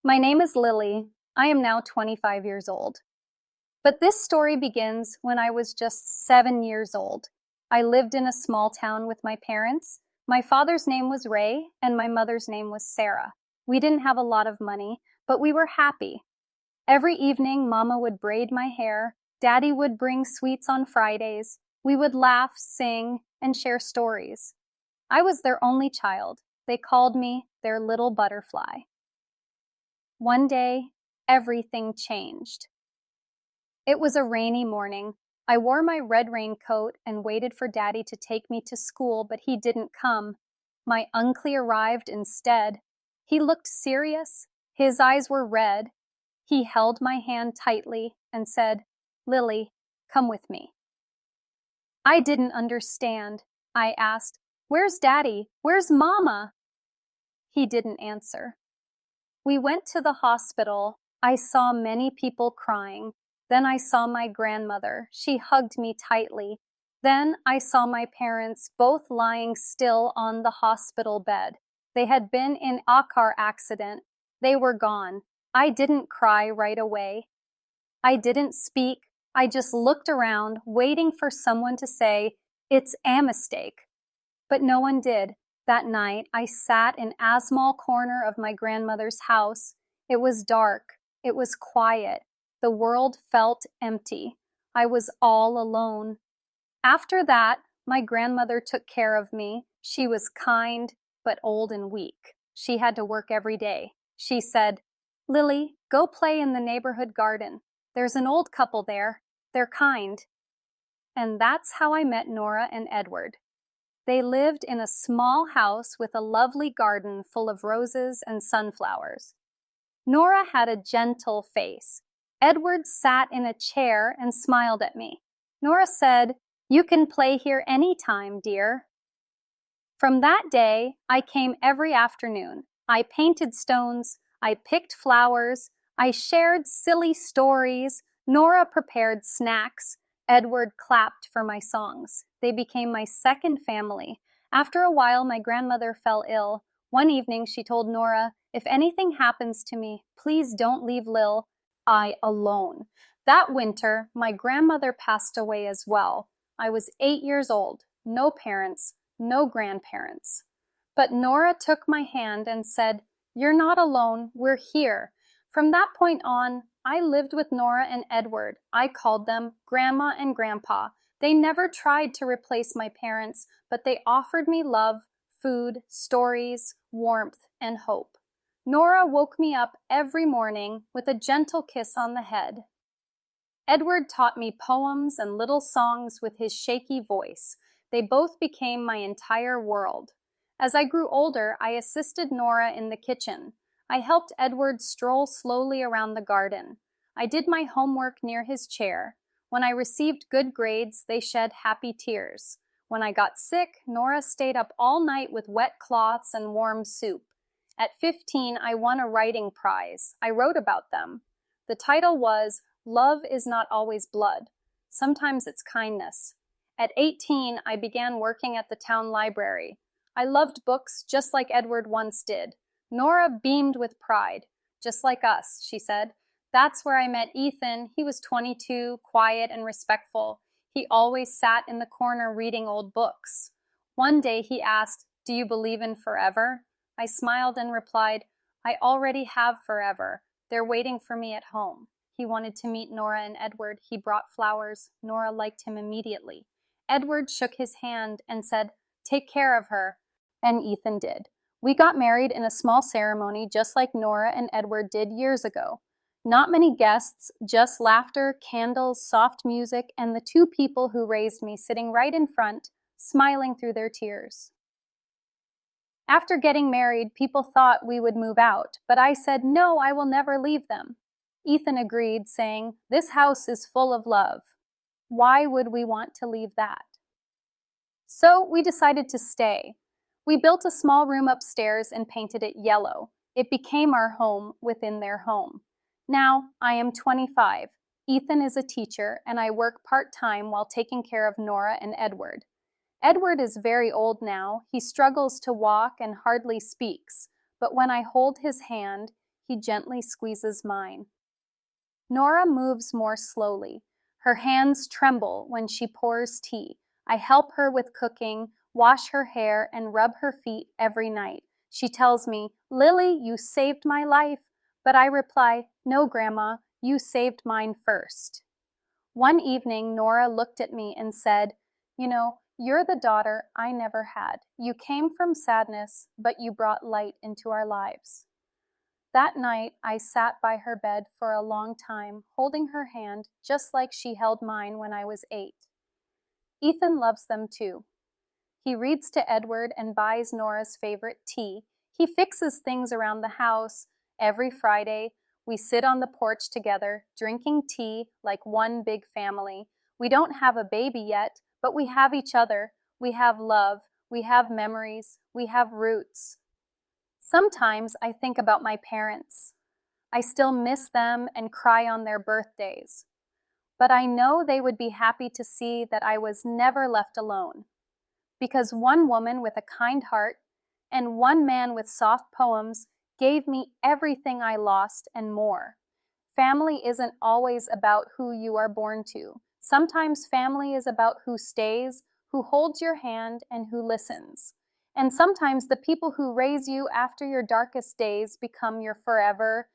My name is Lily. I am now 25 years old. But this story begins when I was just 7 years old. I lived in a small town with my parents. My father's name was Ray, and my mother's name was Sarah. We didn't have a lot of money, but we were happy. Every evening, Mama would braid my hair. Daddy would bring sweets on Fridays. We would laugh, sing, and share stories. I was their only child. They called me their little butterfly. One day, everything changed. It was a rainy morning. I wore my red raincoat and waited for Daddy to take me to school, but he didn't come. My uncle arrived instead. He looked serious. His eyes were red. He held my hand tightly and said, "Lily, come with me." I didn't understand. I asked, "Where's Daddy? Where's Mama?" He didn't answer. We went to the hospital. I saw many people crying. Then I saw my grandmother. She hugged me tightly. Then I saw my parents both lying still on the hospital bed. They had been in a car accident. They were gone. I didn't cry right away. I didn't speak. I just looked around, waiting for someone to say, "It's a mistake." But no one did. That night, I sat in a small corner of my grandmother's house. It was dark. It was quiet. The world felt empty. I was all alone. After that, my grandmother took care of me. She was kind, but old and weak. She had to work every day. She said, "Lily, go play in the neighborhood garden. There's an old couple there. They're kind." And that's how I met Nora and Edward. They lived in a small house with a lovely garden full of roses and sunflowers. Nora had a gentle face. Edward sat in a chair and smiled at me. Nora said, "You can play here anytime, dear." From that day, I came every afternoon. I painted stones, I picked flowers, I shared silly stories. Nora prepared snacks. Edward clapped for my songs. They became my second family. After a while, my grandmother fell ill. One evening, she told Nora, "If anything happens to me, please don't leave Lil I alone." That winter, my grandmother passed away as well. I was 8 years old, no parents, no grandparents. But Nora took my hand and said, "You're not alone, we're here." From that point on, I lived with Nora and Edward. I called them Grandma and Grandpa. They never tried to replace my parents, but they offered me love, food, stories, warmth, and hope. Nora woke me up every morning with a gentle kiss on the head. Edward taught me poems and little songs with his shaky voice. They both became my entire world. As I grew older, I assisted Nora in the kitchen. I helped Edward stroll slowly around the garden. I did my homework near his chair. When I received good grades, they shed happy tears. When I got sick, Nora stayed up all night with wet cloths and warm soup. At 15, I won a writing prize. I wrote about them. The title was "Love is Not Always Blood. Sometimes It's Kindness." At 18, I began working at the town library. I loved books just like Edward once did. Nora beamed with pride. "Just like us," she said. That's where I met Ethan. He was 22, quiet and respectful. He always sat in the corner reading old books. One day he asked, "Do you believe in forever?" I smiled and replied, "I already have forever. They're waiting for me at home." He wanted to meet Nora and Edward. He brought flowers. Nora liked him immediately. Edward shook his hand and said, "Take care of her." And Ethan did. We got married in a small ceremony just like Nora and Edward did years ago. Not many guests, just laughter, candles, soft music, and the two people who raised me sitting right in front, smiling through their tears. After getting married, people thought we would move out, but I said, "No, I will never leave them." Ethan agreed, saying, "This house is full of love. Why would we want to leave that?" So we decided to stay. We built a small room upstairs and painted it yellow. It became our home within their home. Now, I am 25. Ethan is a teacher, and I work part-time while taking care of Nora and Edward. Edward is very old now. He struggles to walk and hardly speaks, but when I hold his hand, He gently squeezes mine. Nora moves more slowly. Her hands tremble when she pours tea. I help her with cooking, wash her hair, and rub her feet every night. She tells me, "Lily, you saved my life." But I reply, "No, Grandma, you saved mine first." One evening, Nora looked at me and said, "You're the daughter I never had. You came from sadness, but you brought light into our lives." That night, I sat by her bed for a long time, holding her hand just like she held mine when I was 8. Ethan loves them too. He reads to Edward and buys Nora's favorite tea. He fixes things around the house. Every Friday, we sit on the porch together, drinking tea like one big family. We don't have a baby yet, but we have each other. We have love. We have memories. We have roots. Sometimes I think about my parents. I still miss them and cry on their birthdays. But I know they would be happy to see that I was never left alone. Because one woman with a kind heart and one man with soft poems gave me everything I lost and more. Family isn't always about who you are born to. Sometimes family is about who stays, who holds your hand, and who listens. And sometimes the people who raise you after your darkest days become your forever,